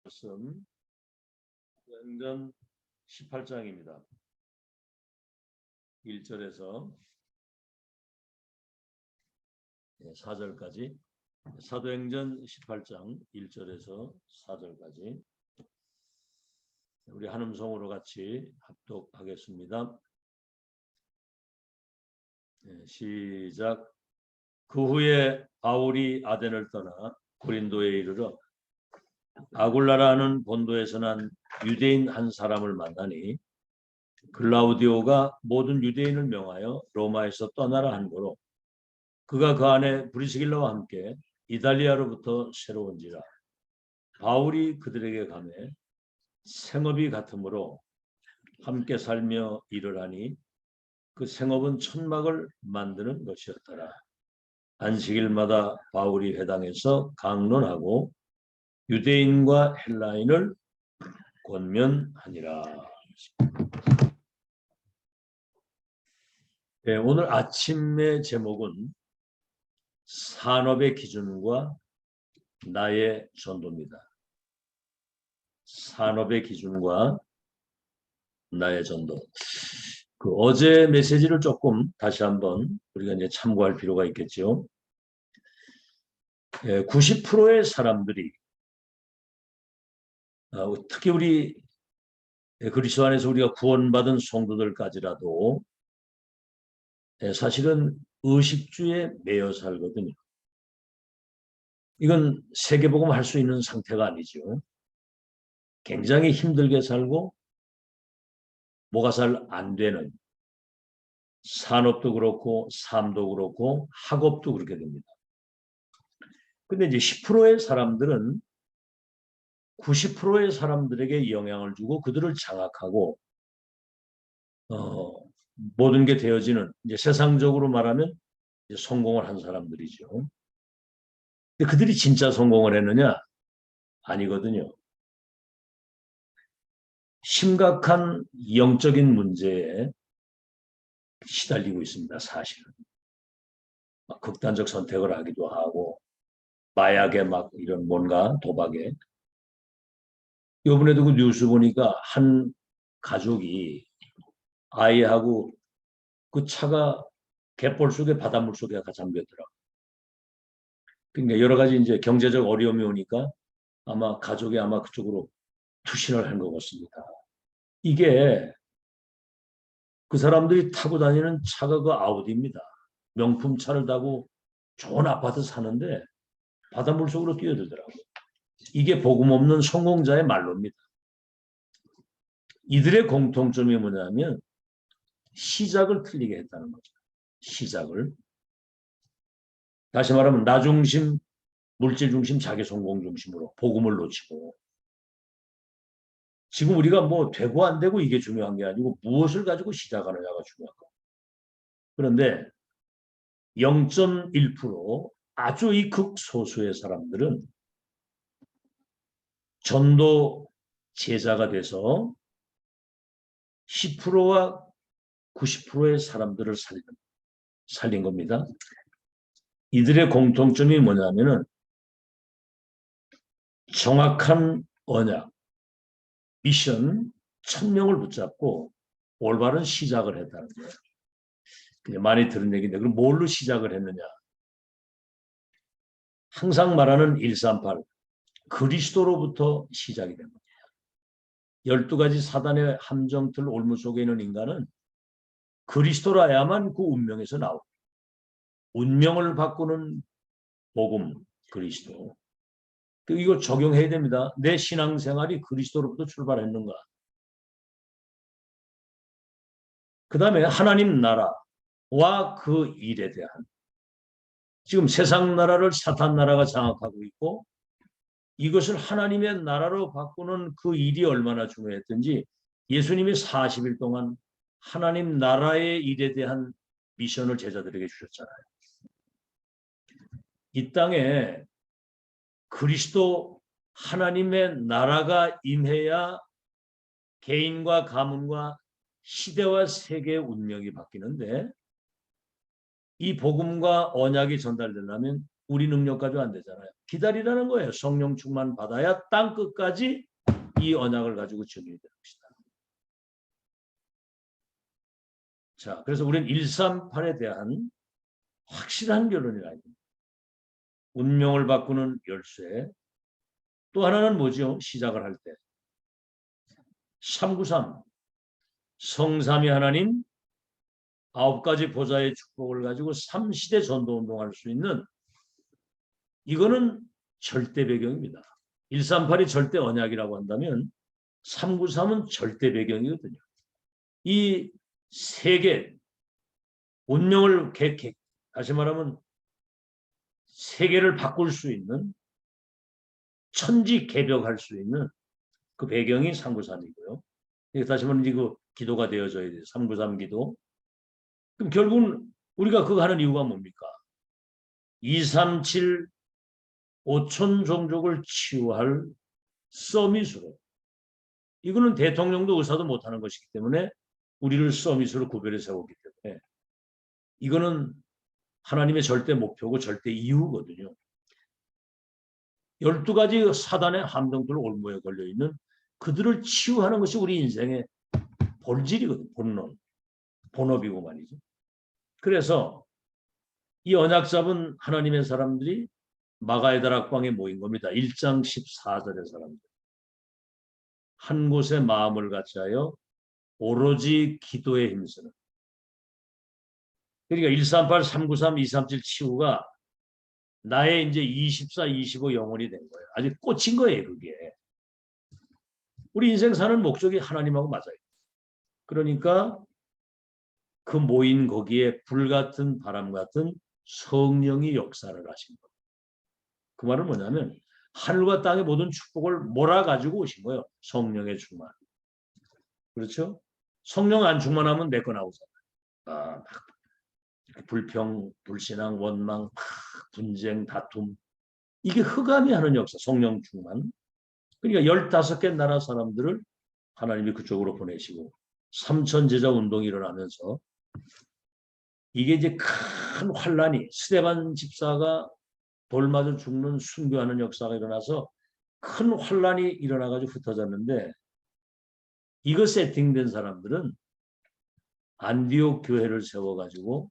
말씀 사도행전 18장입니다. 1절에서 4절까지 사도행전 18장 1절에서 4절까지 우리 한음성으로 같이 합독하겠습니다. 시작. 그 후에 바울이 아덴을 떠나 고린도에 이르러 아굴라라는 본도에서 난 유대인 한 사람을 만나니 글라우디오가 모든 유대인을 명하여 로마에서 떠나라 한 거로 그가 그 안에 브리스길라와 함께 이달리아로부터 새로 온지라. 바울이 그들에게 가매 생업이 같으므로 함께 살며 일을 하니 그 생업은 천막을 만드는 것이었더라. 안식일마다 바울이 회당에서 강론하고 유대인과 헬라인을 권면하니라. 네, 오늘 아침의 제목은 산업의 기준과 나의 전도입니다. 산업의 기준과 나의 전도. 어제 메시지를 조금 다시 한번 우리가 이제 참고할 필요가 있겠죠. 90%의 사람들이 특히 우리 그리스도 안에서 우리가 구원받은 성도들까지라도 사실은 의식주에 매여 살거든요. 이건 세계복음 할 수 있는 상태가 아니죠. 굉장히 힘들게 살고 뭐가 잘 안 되는 산업도 그렇고 삶도 그렇고 학업도 그렇게 됩니다. 근데 이제 10%의 사람들은 90%의 사람들에게 영향을 주고 그들을 장악하고 모든 게 되어지는 이제 세상적으로 말하면 이제 성공을 한 사람들이죠. 근데 그들이 진짜 성공을 했느냐? 아니거든요. 심각한 영적인 문제에 시달리고 있습니다. 사실은. 막 극단적 선택을 하기도 하고 마약에 막 이런 뭔가 도박에. 이번에도 그 뉴스 보니까 한 가족이 아이하고 그 차가 갯벌 속에 바닷물 속에 잠겼더라고요. 그러니까 여러 가지 이제 경제적 어려움이 오니까 아마 가족이 아마 그쪽으로 투신을 한 것 같습니다. 이게 그 사람들이 타고 다니는 차가 그 아우디입니다. 명품 차를 타고 좋은 아파트 사는데 바닷물 속으로 뛰어들더라고요. 이게 복음 없는 성공자의 말로입니다. 이들의 공통점이 뭐냐면 시작을 틀리게 했다는 거죠. 시작을. 다시 말하면 나 중심, 물질 중심, 자기 성공 중심으로 복음을 놓치고 지금 우리가 뭐 되고 안 되고 이게 중요한 게 아니고 무엇을 가지고 시작하느냐가 중요한 거예요. 그런데 0.1% 아주 이 극소수의 사람들은 전도 제자가 돼서 10%와 90%의 사람들을 살린 겁니다. 이들의 공통점이 뭐냐면은 정확한 언약, 미션, 천명을 붙잡고 올바른 시작을 했다는 거예요. 그냥 많이 들은 얘기인데 그럼 뭘로 시작을 했느냐? 항상 말하는 138, 그리스도로부터 시작이 된 겁니다. 12가지 사단의 함정틀 올무 속에 있는 인간은 그리스도라야만 그 운명에서 나옵니다. 운명을 바꾸는 복음, 그리스도. 이거 적용해야 됩니다. 내 신앙생활이 그리스도로부터 출발했는가? 그 다음에 하나님 나라와 그 일에 대한 지금 세상 나라를 사탄 나라가 장악하고 있고 이것을 하나님의 나라로 바꾸는 그 일이 얼마나 중요했던지 예수님이 40일 동안 하나님 나라의 일에 대한 미션을 제자들에게 주셨잖아요. 이 땅에 그리스도 하나님의 나라가 임해야 개인과 가문과 시대와 세계의 운명이 바뀌는데 이 복음과 언약이 전달되려면 우리 능력 가지고 안 되잖아요. 기다리라는 거예요. 성령 충만 받아야 땅 끝까지 이 언약을 가지고 증인이 되는 것이다. 자, 그래서 우리는 138에 대한 확실한 결론이 아닙니다. 운명을 바꾸는 열쇠. 또 하나는 뭐죠? 시작을 할 때. 393. 성삼위 하나님 9가지 보좌의 축복을 가지고 3시대 전도운동할 수 있는 이거는 절대 배경입니다. 138이 절대 언약이라고 한다면 393은 절대 배경이거든요. 이 세계 운명을 다시 말하면 세계를 바꿀 수 있는 천지개벽할 수 있는 그 배경이 393이고요. 다시 말하면 이거 기도가 되어져야 돼요. 393 기도. 그럼 결국은 우리가 그거 하는 이유가 뭡니까? 237 5천 종족을 치유할 서밋으로. 이거는 대통령도 의사도 못하는 것이기 때문에 우리를 서밋으로 구별해 세웠기 때문에 이거는 하나님의 절대 목표고 절대 이유거든요. 12가지 사단의 함정들 올무에 걸려있는 그들을 치유하는 것이 우리 인생의 본질이거든요. 본업이고 말이죠. 그래서 이 언약 잡은 하나님의 사람들이 마가의 다락방에 모인 겁니다. 1장 14절의 사람들. 한 곳에 마음을 같이하여 오로지 기도에 힘쓰는. 그러니까 138, 393, 237 치유가 나의 이제 24, 25 영혼이 된 거예요. 아주 꽂힌 거예요, 그게. 우리 인생 사는 목적이 하나님하고 맞아요. 그러니까 그 모인 거기에 불같은 바람 같은 성령이 역사를 하신 거예요. 그 말은 뭐냐면 하늘과 땅의 모든 축복을 몰아가지고 오신 거예요. 성령의 충만. 그렇죠? 성령 안 충만하면 내 거 나오잖아요. 불평, 불신앙, 원망, 분쟁, 다툼. 이게 흑암이 하는 역사, 성령 충만. 그러니까 15개 나라 사람들을 하나님이 그쪽으로 보내시고 3천 제자 운동이 일어나면서 이게 이제 큰 환란이 스데반 집사가 돌 맞아 죽는 순교하는 역사가 일어나서 큰 환란이 일어나가지고 흩어졌는데 이거 세팅된 사람들은 안디옥 교회를 세워가지고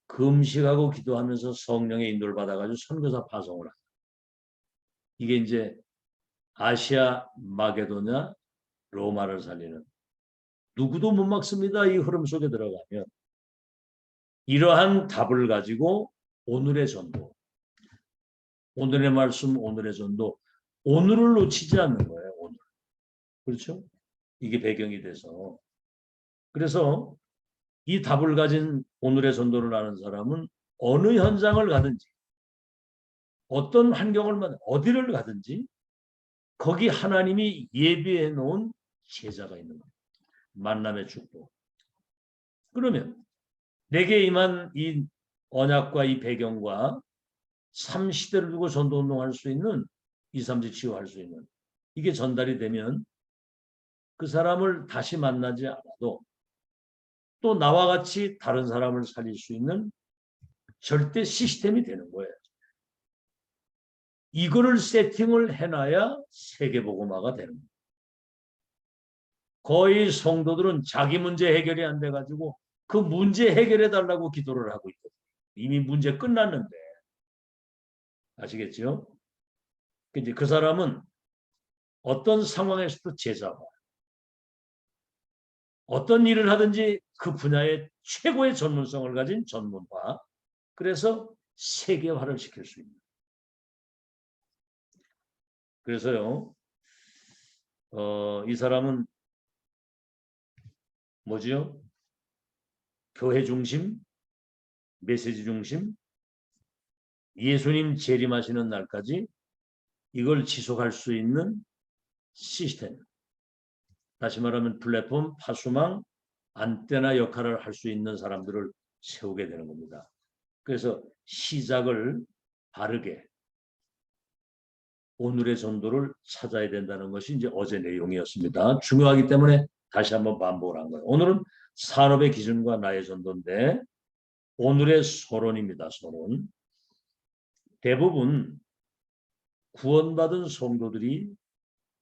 금식하고 기도하면서 성령의 인도를 받아가지고 선교사 파송을 합니다. 이게 이제 아시아 마게도냐 로마를 살리는 누구도 못 막습니다. 이 흐름 속에 들어가면 이러한 답을 가지고 오늘의 전도, 오늘의 말씀, 오늘의 전도, 오늘을 놓치지 않는 거예요. 오늘. 그렇죠? 이게 배경이 돼서. 그래서 이 답을 가진 오늘의 전도를 아는 사람은 어느 현장을 가든지 어떤 환경을 어디를 가든지 거기 하나님이 예비해 놓은 제자가 있는 거예요. 만남의 축복. 그러면 내게 임한 이 언약과 이 배경과 3시대를 두고 전도운동할 수 있는 237 치유할 수 있는 이게 전달이 되면 그 사람을 다시 만나지 않아도 또 나와 같이 다른 사람을 살릴 수 있는 절대 시스템이 되는 거예요. 이거를 세팅을 해놔야 세계복음화가 되는 거예요. 거의 성도들은 자기 문제 해결이 안 돼가지고 그 문제 해결해 달라고 기도를 하고 있거든요. 이미 문제 끝났는데. 아시겠죠? 이제 그 사람은 어떤 상황에서도 제자화. 어떤 일을 하든지 그 분야의 최고의 전문성을 가진 전문화. 그래서 세계화를 시킬 수 있는. 그래서요. 이 사람은 뭐지요? 교회 중심, 메시지 중심, 예수님 재림하시는 날까지 이걸 지속할 수 있는 시스템. 다시 말하면 플랫폼, 파수망, 안테나 역할을 할 수 있는 사람들을 세우게 되는 겁니다. 그래서 시작을 바르게 오늘의 전도를 찾아야 된다는 것이 이제 어제 내용이었습니다. 중요하기 때문에 다시 한번 반복을 한 거예요. 오늘은 산업의 기준과 나의 전도인데 오늘의 서론입니다. 서론. 대부분 구원받은 성도들이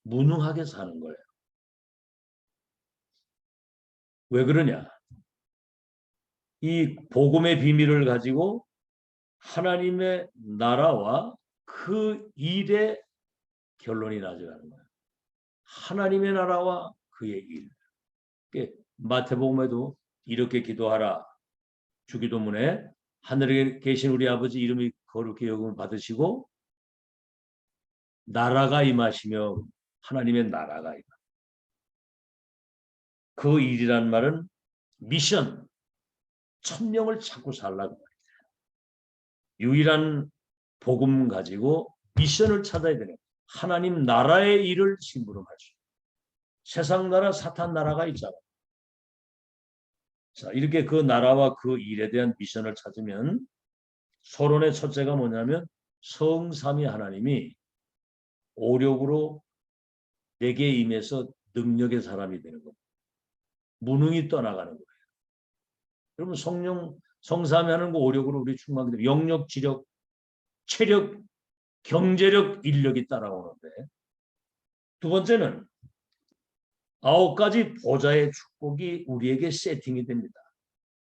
무능하게 사는 거예요. 왜 그러냐? 이 복음의 비밀을 가지고 하나님의 나라와 그 일의 결론이 나져가는 거예요. 하나님의 나라와 그의 일. 마태복음에도 이렇게 기도하라. 주기도문에 하늘에 계신 우리 아버지 이름이 거룩히 여김을 받으시고 나라가 임하시며 하나님의 나라가 임하. 그 일이란 말은 미션, 천명을 찾고 살라고 말이에요. 유일한 복음 가지고 미션을 찾아야 되는 하나님 나라의 일을 심부름하죠. 세상 나라, 사탄 나라가 있잖아요. 자, 이렇게 그 나라와 그 일에 대한 미션을 찾으면 서론의 첫째가 뭐냐면 성삼위 하나님이 오력으로 내게 임해서 능력의 사람이 되는 겁니다. 무능이 떠나가는 거예요. 여러분 성령 성삼위 하는 거 오력으로 우리 충만하게 되면 영력, 지력, 체력, 경제력, 인력이 따라오는데 두 번째는 9가지 보좌의 축복이 우리에게 세팅이 됩니다.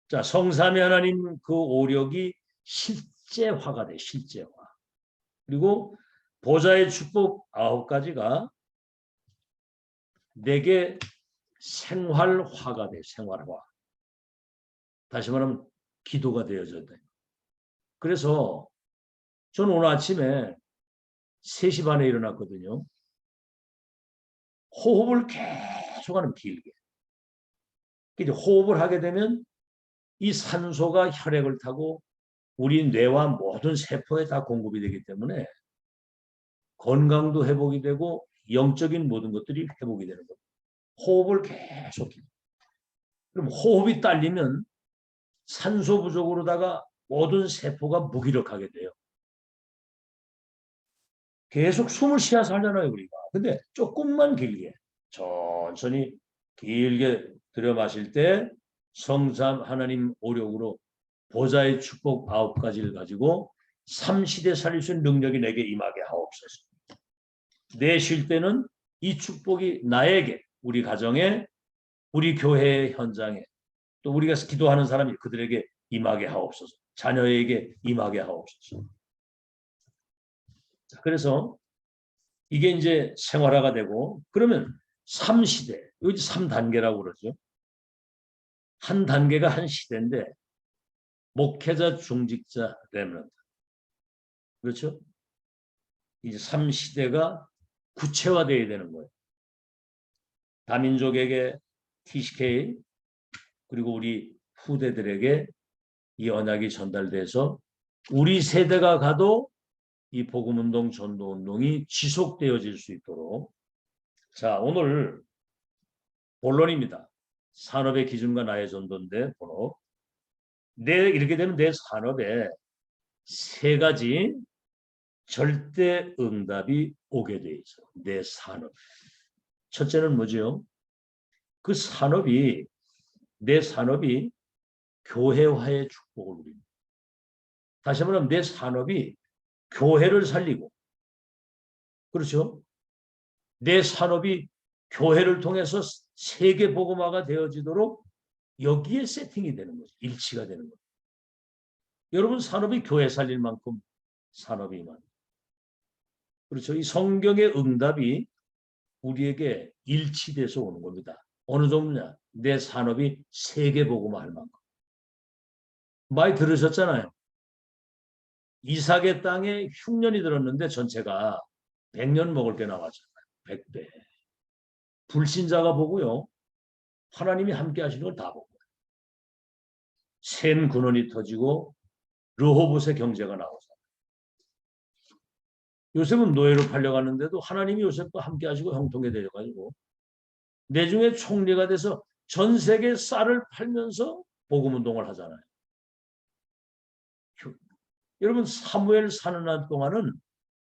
자, 성삼위 하나님 그 오력이 실제화가 돼, 실제화. 그리고 보좌의 축복 9가지가 내게 생활화가 돼, 생활화. 다시 말하면 기도가 되어졌다. 그래서 저는 오늘 아침에 3시 반에 일어났거든요. 호흡을 계속하는 길게. 호흡을 하게 되면 이 산소가 혈액을 타고 우리 뇌와 모든 세포에 다 공급이 되기 때문에 건강도 회복이 되고 영적인 모든 것들이 회복이 되는 거예요. 호흡을 계속. 그럼 호흡이 딸리면 산소 부족으로다가 모든 세포가 무기력하게 돼요. 계속 숨을 쉬어서 하잖아요, 우리가. 근데 조금만 길게, 천천히 길게 들여 마실 때 성삼 하나님 오력으로 보좌의 축복 9가지를 가지고 3시대 살릴 수 있는 능력이 내게 임하게 하옵소서. 내쉴 때는 이 축복이 나에게, 우리 가정에, 우리 교회 현장에, 또 우리가 기도하는 사람이 그들에게 임하게 하옵소서. 자녀에게 임하게 하옵소서. 그래서 이게 이제 생활화가 되고 그러면 3시대, 여기 3단계라고 그러죠. 한 단계가 한 시대인데 목회자, 중직자, 렘넌트. 그렇죠? 이제 3시대가 구체화되어야 되는 거예요. 다민족에게 TCK 그리고 우리 후대들에게 이 언약이 전달돼서 우리 세대가 가도 이 복음운동, 전도운동이 지속되어질 수 있도록. 자, 오늘 본론입니다. 산업의 기준과 나의 전도인데 본업. 이렇게 되면 내 산업에 3가지 절대 응답이 오게 돼 있어. 내 산업. 첫째는 뭐죠? 그 산업이, 내 산업이 교회화의 축복을 누립니다. 다시 말하면 내 산업이 교회를 살리고, 그렇죠? 내 산업이 교회를 통해서 세계 복음화가 되어지도록 여기에 세팅이 되는 거죠. 일치가 되는 거죠. 여러분 산업이 교회 살릴 만큼 산업이 많아요. 그렇죠. 이 성경의 응답이 우리에게 일치돼서 오는 겁니다. 어느 정도냐? 내 산업이 세계 복음화할 만큼. 많이 들으셨잖아요. 이삭의 땅에 흉년이 들었는데 전체가 100년 먹을 게 나왔잖아요. 100배. 불신자가 보고요. 하나님이 함께 하시는 걸 다 보고. 샘 근원이 터지고 르호봇의 경제가 나오잖아요. 요셉은 노예로 팔려갔는데도 하나님이 요셉과 함께 하시고 형통에 되어가지고 내중에 총리가 돼서 전 세계 쌀을 팔면서 복음운동을 하잖아요. 여러분 사무엘 사는 날 동안은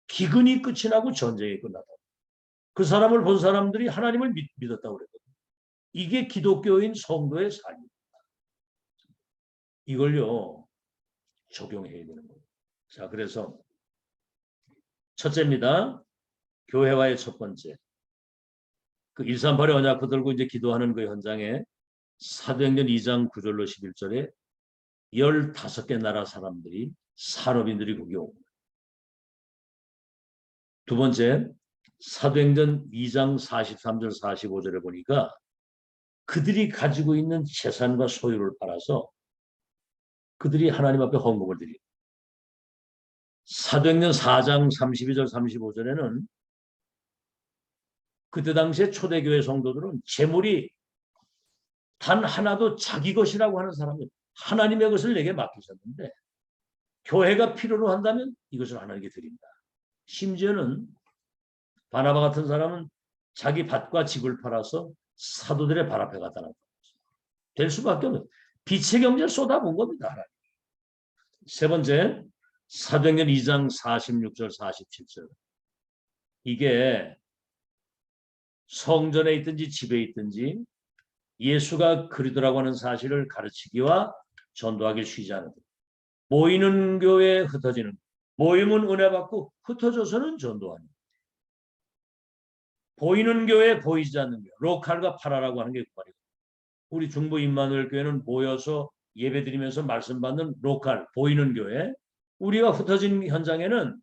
기근이 끝이 나고 전쟁이 끝나다. 그 사람을 본 사람들이 하나님을 믿었다고 그랬거든요. 이게 기독교인 성도의 삶입니다. 이걸요 적용해야 되는 거예요. 자, 그래서 첫째입니다. 교회와의 첫 번째. 그 138의 언약 붙들고 이제 기도하는 그 현장에 사도행전 2장 9절로 11절에 15개 나라 사람들이 산업인들이 거기 오고. 두 번째, 사도행전 2장 43절 45절에 보니까 그들이 가지고 있는 재산과 소유를 팔아서 그들이 하나님 앞에 헌금을 드리고, 사도행전 4장 32절 35절에는 그때 당시에 초대교회 성도들은 재물이 단 하나도 자기 것이라고 하는 사람은 하나님의 것을 내게 맡기셨는데 교회가 필요로 한다면 이것을 하나님께 드린다. 심지어는 바나바 같은 사람은 자기 밭과 집을 팔아서 사도들의 발 앞에 갖다 놨다. 될 수밖에 없는 빛의 경제를 쏟아본 겁니다. 하나님. 세 번째, 사도행전 2장 46절 47절. 이게 성전에 있든지 집에 있든지 예수가 그리스도라고 하는 사실을 가르치기와 전도하기 쉬지 않은 모이는 교회에 흩어지는, 모이면 은혜 받고 흩어져서는 전도하는, 보이는 교회에 보이지 않는 교회, 로컬과 파라라고 하는 게 그 말이고, 우리 중부 임마누엘 교회는 모여서 예배드리면서 말씀 받는 로컬, 보이는 교회. 우리가 흩어진 현장에는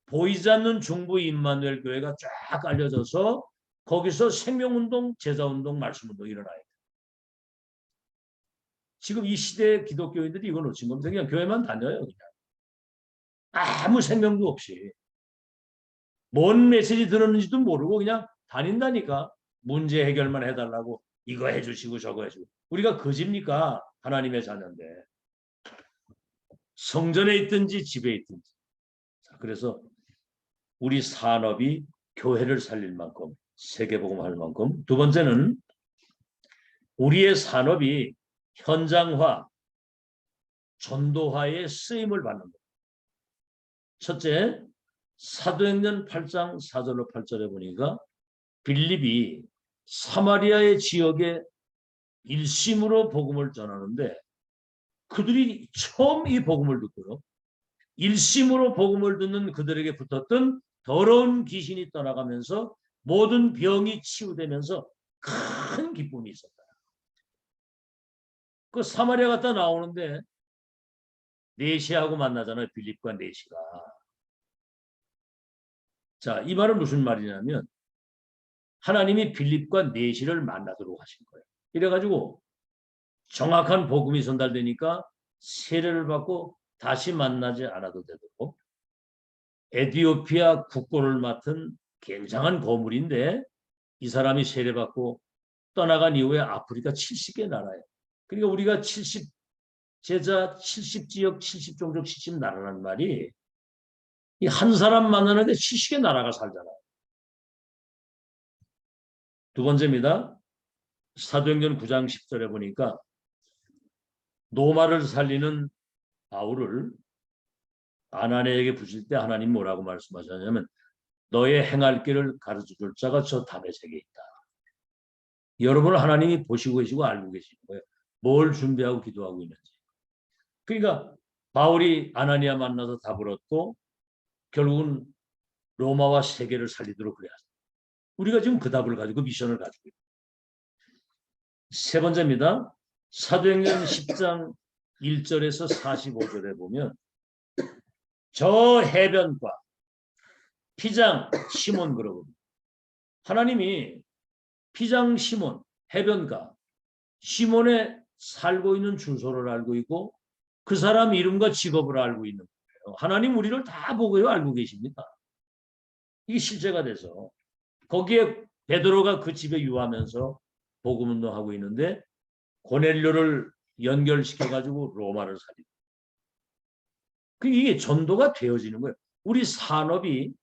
보이지 않는 중부 임마누엘 교회가 쫙 알려져서 거기서 생명운동, 제자운동, 말씀운동이 일어나요. 지금 이 시대의 기독교인들이 이거 놓친 겁니다. 그냥 교회만 다녀요. 그냥. 아무 생명도 없이. 뭔 메시지 들었는지도 모르고 그냥 다닌다니까. 문제 해결만 해달라고 이거 해주시고 저거 해주고. 우리가 거짓입니까? 하나님의 자녀인데. 성전에 있든지 집에 있든지. 그래서 우리 산업이 교회를 살릴 만큼, 세계복음할 만큼. 두 번째는 우리의 산업이 현장화, 전도화에 쓰임을 받는 것. 첫째, 사도행전 8장 4절로 8절에 보니까 빌립이 사마리아의 지역에 일심으로 복음을 전하는데 그들이 처음 이 복음을 듣고요. 일심으로 복음을 듣는 그들에게 붙었던 더러운 귀신이 떠나가면서 모든 병이 치유되면서 큰 기쁨이 있었다. 그 사마리아 갔다 나오는데 네시하고 만나잖아요. 빌립과 네시가. 자, 이 말은 무슨 말이냐면 하나님이 빌립과 네시를 만나도록 하신 거예요. 이래가지고 정확한 복음이 전달되니까 세례를 받고 다시 만나지 않아도 되도록 에티오피아 국보를 맡은 굉장한 거물인데 이 사람이 세례받고 떠나간 이후에 아프리카 70개 나라에, 그러니까 우리가 70 제자 70지역 70종족 70나라라는 말이 이 한 사람 만나는데 70개 나라가 살잖아요. 두 번째입니다. 사도행전 9장 10절에 보니까 노마를 살리는 바울을 아나니에게 부실 때 하나님 뭐라고 말씀하셨냐면 너의 행할 길을 가르쳐줄 자가 저 다메섹에 있다. 여러분을 하나님이 보시고 계시고 알고 계시는 거예요. 뭘 준비하고 기도하고 있는지. 그러니까 바울이 아나니아 만나서 답을 얻고 결국은 로마와 세계를 살리도록 그래야 합니다. 우리가 지금 그 답을 가지고 미션을 가지고 있습니다. 세 번째입니다. 사도행전 10장 1절에서 45절에 보면 저 해변가 피장 시몬 그러거든요. 하나님이 피장 시몬 해변가 시몬에 살고 있는 주소를 알고 있고 그 사람 이름과 직업을 알고 있는 거예요. 하나님 우리를 다 보고요 알고 계십니다. 이게 실제가 돼서 거기에 베드로가 그 집에 유하면서 복음 운동하고 있는데 고넬료를 연결시켜가지고 로마를 살리고 이게 전도가 되어지는 거예요. 우리 산업이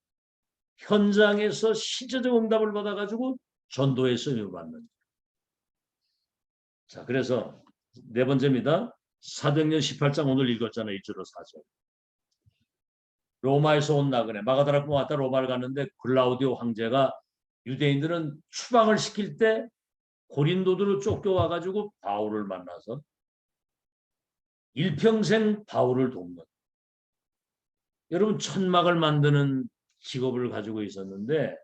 현장에서 실제적 응답을 받아가지고 전도에 쓰임을 받는 거예요. 자, 그래서 네 번째입니다. 사도행전 18장 오늘 읽었잖아요. 1절로 4절. 로마에서 온 나그네 마가다락방 왔다 로마를 갔는데 글라우디오 황제가 유대인들은 추방을 시킬 때 고린도들로 쫓겨와가지고 바울을 만나서 일평생 바울을 돕는. 여러분 천막을 만드는 직업을 가지고 있었는데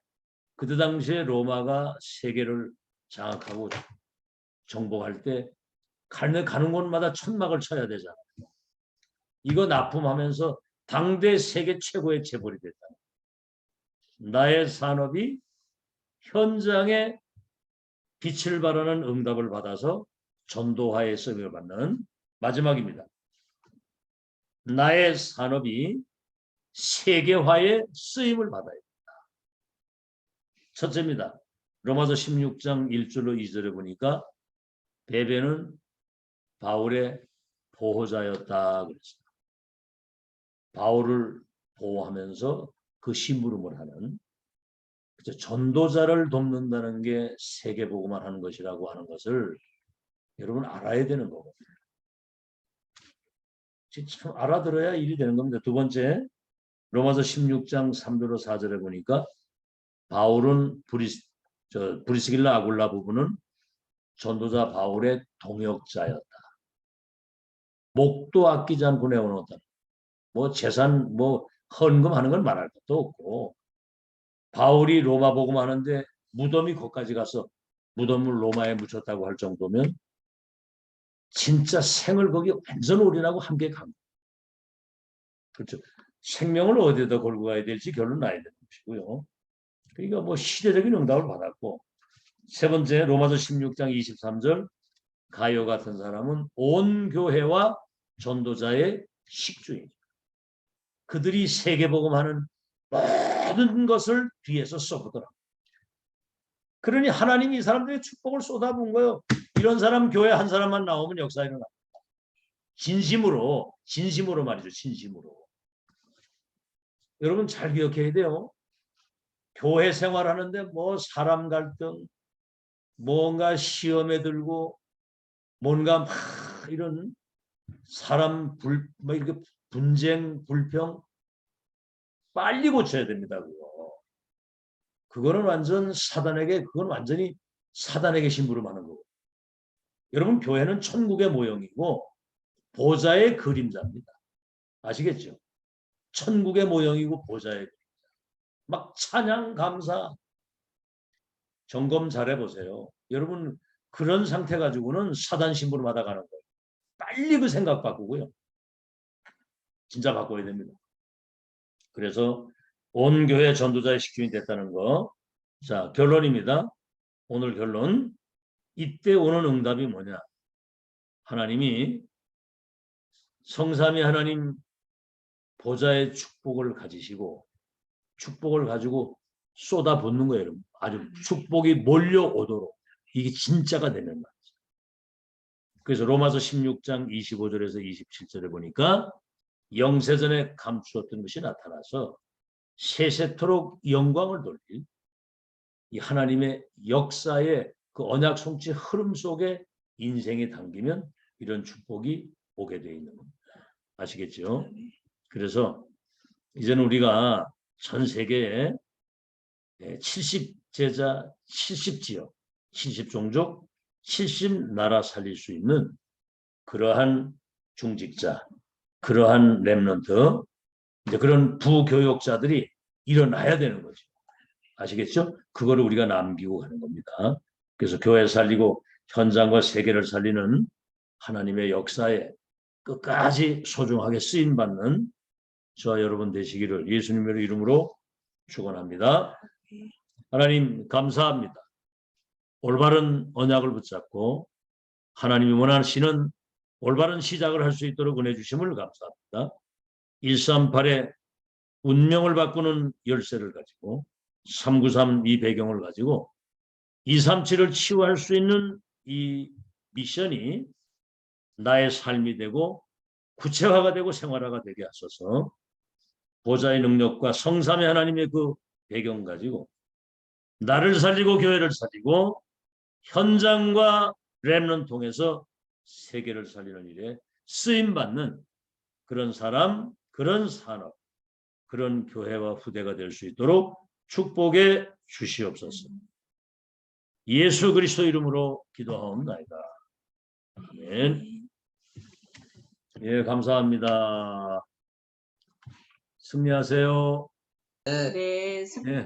그때 당시에 로마가 세계를 장악하고 정복할 때 가는 곳마다 천막을 쳐야 되잖아요. 이거 납품하면서 당대 세계 최고의 재벌이 됐다. 나의 산업이 현장에 빛을 발하는 응답을 받아서 전도화에 쓰임을 받는 마지막입니다. 나의 산업이 세계화에 쓰임을 받아야 됩니다. 첫째입니다. 로마서 16장 1절로 2절에 보니까 베베는 바울의 보호자였다 그랬습니다. 바울을 보호하면서 그 심부름을 하는 전도자를 돕는다는 게 세계복음을 하는 것이라고 하는 것을 여러분 알아야 되는 거거든요. 참 알아들어야 일이 되는 겁니다. 두 번째, 로마서 16장 3절로 4절에 보니까 바울은 브리스길라 아굴라 부부는 전도자 바울의 동역자였다. 목도 아끼지 않고 내어놓았다. 뭐 재산 뭐 헌금하는 건 말할 것도 없고 바울이 로마 복음 하는데 무덤이 거기까지 가서 무덤을 로마에 묻혔다고 할 정도면 진짜 생을 거기 완전 올인하고 함께 간 거예요. 그렇죠. 생명을 어디에다 걸고 가야 될지 결론 나야 되는 것이고요. 그러니까 뭐 시대적인 응답을 받았고 세 번째 로마서 16장 23절 가요 같은 사람은 온 교회와 전도자의 식주입니다. 그들이 세계복음하는 모든 것을 뒤에서 써보더라. 그러니 하나님이 이 사람들의 축복을 쏟아부은 거예요. 이런 사람 교회 한 사람만 나오면 역사 일어나. 진심으로 말이죠. 진심으로. 여러분 잘 기억해야 돼요. 교회 생활하는데 뭐 사람 갈등, 뭔가 시험에 들고 뭔가 막 이런 사람 뭐 이렇게 분쟁, 불평 빨리 고쳐야 됩니다. 그거는 그건 완전히 사단에게 심부름하는 거고. 여러분 교회는 천국의 모형이고 보좌의 그림자입니다. 아시겠죠? 천국의 모형이고 보좌의 그림자. 막 찬양 감사 점검 잘 해보세요. 여러분 그런 상태 가지고는 사단 심부름 하다 가는 거예요. 빨리 그 생각 바꾸고요. 진짜 바꿔야 됩니다. 그래서 온 교회 전도자의 식주인이 됐다는 거. 자, 결론입니다. 오늘 결론. 이때 오는 응답이 뭐냐? 하나님이 성삼위 하나님 보좌의 축복을 가지시고 축복을 가지고 쏟아붓는 거예요. 여러분. 아주 축복이 몰려오도록 이게 진짜가 되는 말이죠. 그래서 로마서 16장 25절에서 27절에 보니까 영세전에 감추었던 것이 나타나서 세세토록 영광을 돌릴 이 하나님의 역사의 그 언약 성취 흐름 속에 인생이 당기면 이런 축복이 오게 되어 있는 겁니다. 아시겠죠? 그래서 이제는 우리가 전 세계에 70제자, 70지역, 70종족, 70나라 살릴 수 있는 그러한 중직자, 그러한 렘넌트, 이제 그런 부교역자들이 일어나야 되는 거죠. 아시겠죠? 그거를 우리가 남기고 가는 겁니다. 그래서 교회 살리고 현장과 세계를 살리는 하나님의 역사에 끝까지 소중하게 쓰임받는 저와 여러분 되시기를 예수님의 이름으로 축원합니다. 하나님 감사합니다. 올바른 언약을 붙잡고 하나님이 원하시는 올바른 시작을 할 수 있도록 은혜 주심을 감사합니다. 138의 운명을 바꾸는 열쇠를 가지고 393 이 배경을 가지고 237을 치유할 수 있는 이 미션이 나의 삶이 되고 구체화가 되고 생활화가 되게 하소서. 보좌의 능력과 성삼의 하나님의 그 배경 가지고 나를 살리고 교회를 살리고 현장과 렘넌트 통해서 세계를 살리는 일에 쓰임받는 그런 사람, 그런 산업, 그런 교회와 후대가 될 수 있도록 축복해 주시옵소서. 예수 그리스도 이름으로 기도하옵나이다. 아멘. 예, 감사합니다. 승리하세요. 네. 예.